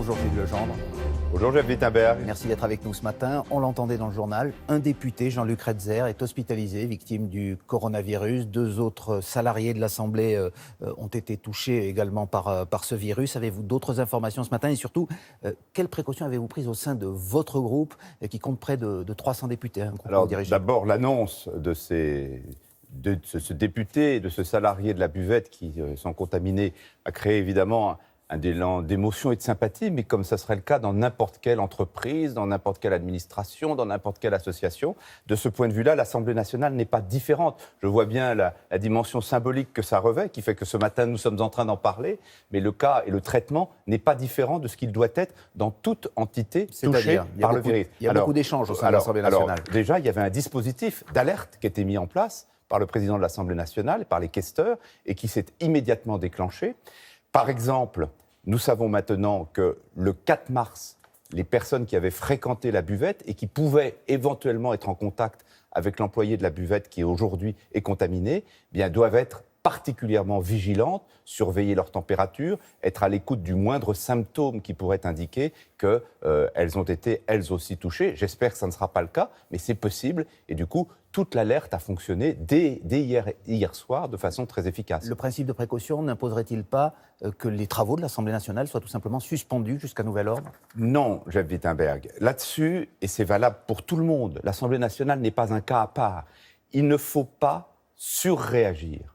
Bonjour Gilles Legendre. Bonjour Jeff Wittenberg. Merci d'être avec nous ce matin. On l'entendait dans le journal, un député, Jean-Luc Redzer, est hospitalisé, victime du coronavirus. 2 autres salariés de l'Assemblée ont été touchés également par ce virus. Avez-vous d'autres informations ce matin? Et surtout, quelles précautions avez-vous prises au sein de votre groupe qui compte près de 300 députés? Alors d'abord, l'annonce de ce député, de ce salarié de la buvette qui sont contaminés a créé évidemment un élan d'émotion et de sympathie, mais comme ça serait le cas dans n'importe quelle entreprise, dans n'importe quelle administration, dans n'importe quelle association. De ce point de vue-là, l'Assemblée nationale n'est pas différente. Je vois bien la dimension symbolique que ça revêt, qui fait que ce matin, nous sommes en train d'en parler, mais le cas et le traitement n'est pas différent de ce qu'il doit être dans toute entité touchée par le virus. Il y a beaucoup d'échanges au sein de l'Assemblée nationale. Déjà, il y avait un dispositif d'alerte qui était mis en place par le président de l'Assemblée nationale, par les questeurs, et qui s'est immédiatement déclenché. Par exemple, nous savons maintenant que le 4 mars, les personnes qui avaient fréquenté la buvette et qui pouvaient éventuellement être en contact avec l'employé de la buvette qui aujourd'hui est contaminé, doivent être particulièrement vigilantes, surveiller leur température, être à l'écoute du moindre symptôme qui pourrait indiquer qu'elles ont été elles aussi touchées. J'espère que ça ne sera pas le cas, mais c'est possible. Et du coup, toute l'alerte a fonctionné dès hier soir de façon très efficace. Le principe de précaution n'imposerait-il pas que les travaux de l'Assemblée nationale soient tout simplement suspendus jusqu'à nouvel ordre? Non, Jeff Wittenberg. Là-dessus, et c'est valable pour tout le monde, l'Assemblée nationale n'est pas un cas à part. Il ne faut pas surréagir.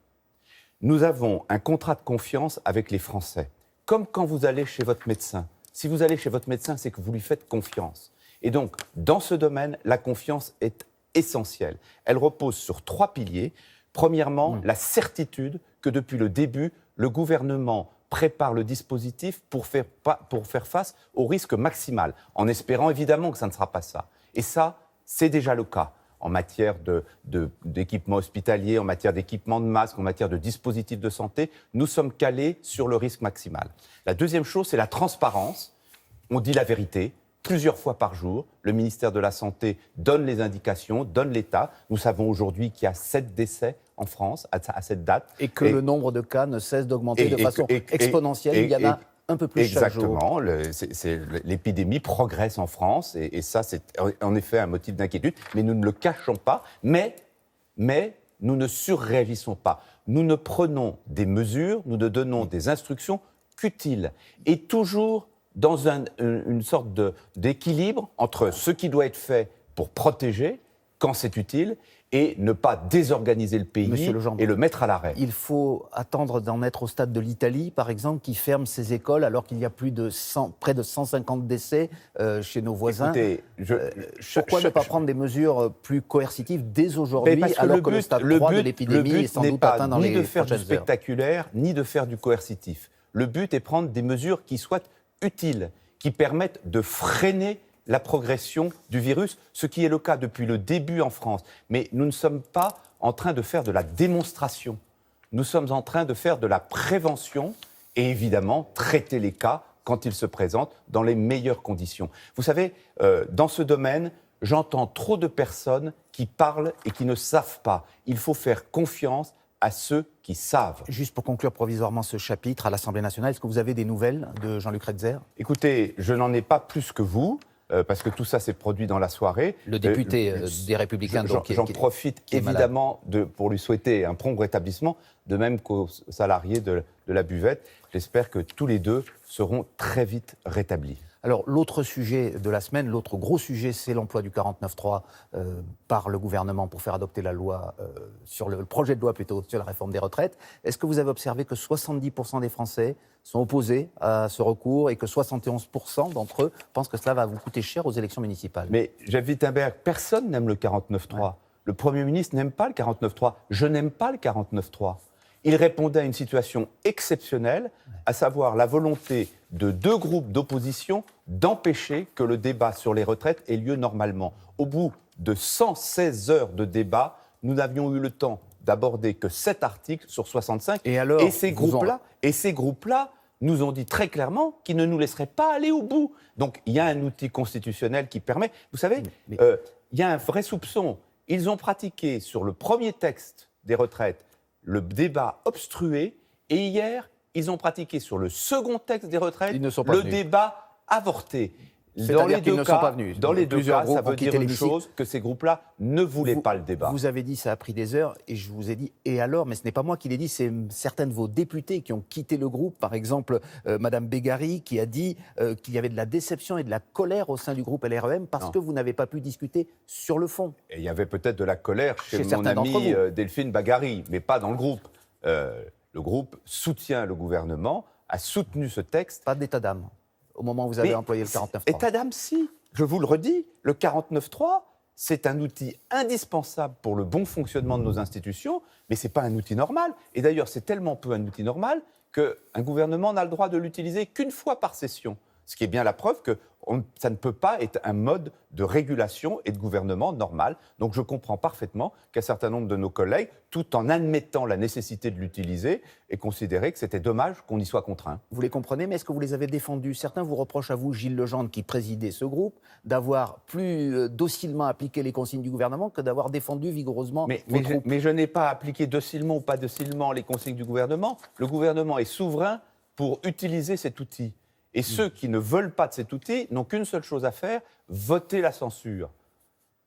Nous avons un contrat de confiance avec les Français, comme quand vous allez chez votre médecin. Si vous allez chez votre médecin, c'est que vous lui faites confiance. Et donc, dans ce domaine, la confiance est essentielle. Elle repose sur 3 piliers. Premièrement, la certitude que depuis le début, le gouvernement prépare le dispositif pour faire face au risque maximal, en espérant évidemment que ça ne sera pas ça. Et ça, c'est déjà le cas. En matière d'équipement hospitalier, en matière d'équipement de masques, en matière de dispositifs de santé, nous sommes calés sur le risque maximal. La deuxième chose, c'est la transparence. On dit la vérité plusieurs fois par jour. Le ministère de la Santé donne les indications, donne l'état. Nous savons aujourd'hui qu'il y a 7 décès en France à cette date. Et que le nombre de cas ne cesse d'augmenter de façon exponentielle. Il y en a un peu plus chaque jour. Exactement. L'épidémie progresse en France et ça, c'est en effet un motif d'inquiétude. Mais nous ne le cachons pas. Mais nous ne surréagissons pas. Nous ne prenons des mesures, nous ne donnons des instructions qu'utiles. Et toujours dans une sorte d'équilibre entre ce qui doit être fait pour protéger, quand c'est utile, et ne pas désorganiser le pays et le mettre à l'arrêt. Il faut attendre d'en être au stade de l'Italie, par exemple, qui ferme ses écoles alors qu'il y a près de 150 décès chez nos voisins. Écoutez, pourquoi ne pas prendre des mesures plus coercitives dès aujourd'hui, alors que le stade 3 de l'épidémie est sans doute atteint dans les prochaines heures? Le but n'est pas ni de faire du spectaculaire, ni de faire du coercitif. Le but est de prendre des mesures qui soient utiles, qui permettent de freiner la progression du virus, ce qui est le cas depuis le début en France. Mais nous ne sommes pas en train de faire de la démonstration. Nous sommes en train de faire de la prévention et évidemment traiter les cas quand ils se présentent dans les meilleures conditions. Vous savez, dans ce domaine, j'entends trop de personnes qui parlent et qui ne savent pas. Il faut faire confiance à ceux qui savent. Juste pour conclure provisoirement ce chapitre à l'Assemblée nationale, est-ce que vous avez des nouvelles de Jean-Luc Redzer? Écoutez, je n'en ai pas plus que vous. Parce que tout ça s'est produit dans la soirée. Le député des Républicains, j'en profite évidemment pour lui souhaiter un prompt rétablissement, de même qu'aux salariés de la buvette. J'espère que tous les deux seront très vite rétablis. Alors, l'autre sujet de la semaine, l'autre gros sujet, c'est l'emploi du 49.3 par le gouvernement pour faire adopter la loi, sur le projet de loi plutôt, sur la réforme des retraites. Est-ce que vous avez observé que 70% des Français sont opposés à ce recours et que 71% d'entre eux pensent que cela va vous coûter cher aux élections municipales? Mais, Jeff Wittenberg, personne n'aime le 49.3. Ouais. Le Premier ministre n'aime pas le 49.3. Je n'aime pas le 49.3. Il répondait à une situation exceptionnelle, à savoir la volonté de 2 groupes d'opposition d'empêcher que le débat sur les retraites ait lieu normalement. Au bout de 116 heures de débat, nous n'avions eu le temps d'aborder que 7 articles sur 65. Et ces groupes-là nous ont dit très clairement qu'ils ne nous laisseraient pas aller au bout. Donc il y a un outil constitutionnel qui permet... Vous savez, il y a un vrai soupçon. Ils ont pratiqué sur le premier texte des retraites le débat obstrué, et hier, ils ont pratiqué sur le second texte des retraites le débat avorté. C'est-à-dire qu'ils ne sont pas venus. Dans les deux Plusieurs cas, groupes ça ont veut quitté dire une l'hémicycle. chose, que ces groupes-là ne voulaient pas le débat. Vous avez dit ça a pris des heures et je vous ai dit et alors, mais ce n'est pas moi qui l'ai dit, c'est certains de vos députés qui ont quitté le groupe. Par exemple, Madame Bégari qui a dit qu'il y avait de la déception et de la colère au sein du groupe LREM parce que vous n'avez pas pu discuter sur le fond. Et il y avait peut-être de la colère chez mon certains d'entre amie vous. Delphine Bagari, mais pas dans le groupe. Le groupe soutient le gouvernement, a soutenu ce texte. Pas d'état d'âme au moment où vous avez employé le 49.3. État d'âme, si. Je vous le redis, le 49.3, c'est un outil indispensable pour le bon fonctionnement de nos institutions, mais ce n'est pas un outil normal. Et d'ailleurs, c'est tellement peu un outil normal qu'un gouvernement n'a le droit de l'utiliser qu'une fois par session. Ce qui est bien la preuve que ça ne peut pas être un mode de régulation et de gouvernement normal. Donc je comprends parfaitement qu'un certain nombre de nos collègues, tout en admettant la nécessité de l'utiliser, aient considéré que c'était dommage qu'on y soit contraint. Vous les comprenez, mais est-ce que vous les avez défendus? Certains vous reprochent à vous, Gilles Legendre, qui présidait ce groupe, d'avoir plus docilement appliqué les consignes du gouvernement que d'avoir défendu vigoureusement votre groupe. Mais je n'ai pas appliqué docilement ou pas docilement les consignes du gouvernement. Le gouvernement est souverain pour utiliser cet outil. Et ceux qui ne veulent pas de cet outil n'ont qu'une seule chose à faire, voter la censure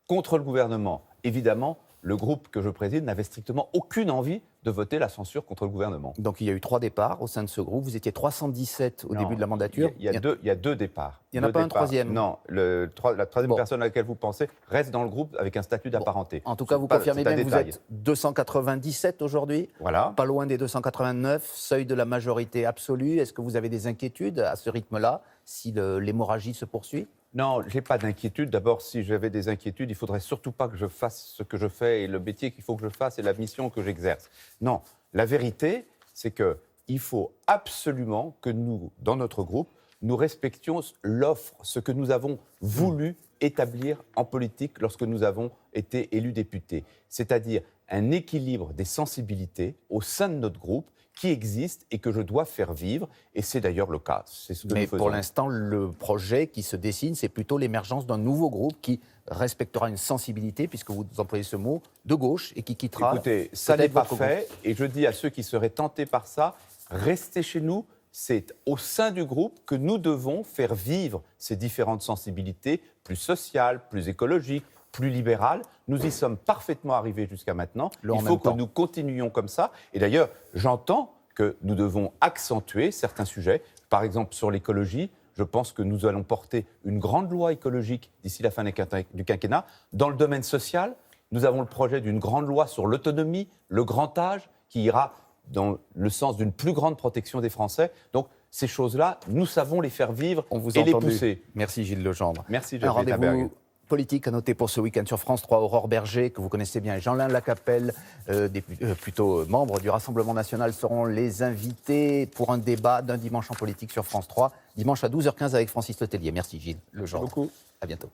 contre le gouvernement. Évidemment, le groupe que je préside n'avait strictement aucune envie de voter la censure contre le gouvernement. Donc il y a eu 3 départs au sein de ce groupe. Vous étiez 317 au début de la mandature. Il y a deux départs. Il n'y en a pas un troisième? Non, la troisième personne à laquelle vous pensez reste dans le groupe avec un statut d'apparenté. En tout cas, vous confirmez bien que vous êtes 297 aujourd'hui, voilà. Pas loin des 289, seuil de la majorité absolue. Est-ce que vous avez des inquiétudes à ce rythme-là, si l'hémorragie se poursuit? Non, je n'ai pas d'inquiétude. D'abord, si j'avais des inquiétudes, il ne faudrait surtout pas que je fasse ce que je fais et le métier qu'il faut que je fasse et la mission que j'exerce. Non, la vérité, c'est qu'il faut absolument que nous, dans notre groupe, nous respections l'offre, ce que nous avons voulu établir en politique lorsque nous avons été élus députés. C'est-à-dire un équilibre des sensibilités au sein de notre groupe qui existe et que je dois faire vivre. Et c'est d'ailleurs le cas. C'est ce que Mais nous faisons. pour l'instant, le projet qui se dessine, c'est plutôt l'émergence d'un nouveau groupe qui respectera une sensibilité, puisque vous employez ce mot, de gauche et qui quittera... Écoutez, ça n'est pas votre fait. groupe. Et je dis à ceux qui seraient tentés par ça, restez chez nous. C'est au sein du groupe que nous devons faire vivre ces différentes sensibilités, plus sociales, plus écologiques, plus libérales. Nous y sommes parfaitement arrivés jusqu'à maintenant. Il faut que nous continuions comme ça. Et d'ailleurs, j'entends que nous devons accentuer certains sujets. Par exemple, sur l'écologie, je pense que nous allons porter une grande loi écologique d'ici la fin du quinquennat. Dans le domaine social, nous avons le projet d'une grande loi sur l'autonomie, le grand âge, qui ira dans le sens d'une plus grande protection des Français. Donc, ces choses-là, nous savons les faire vivre et les pousser. Merci Gilles Legendre. Merci Un Jacques rendez-vous Wittenberg. politique à noter pour ce week-end sur France 3. Aurore Berger, que vous connaissez bien, et Jean-Lin Lacapelle, plutôt membres du Rassemblement national, seront les invités pour un débat d'un dimanche en politique sur France 3, dimanche à 12h15 avec Francis Letellier. Merci Gilles Legendre. Merci beaucoup. À bientôt.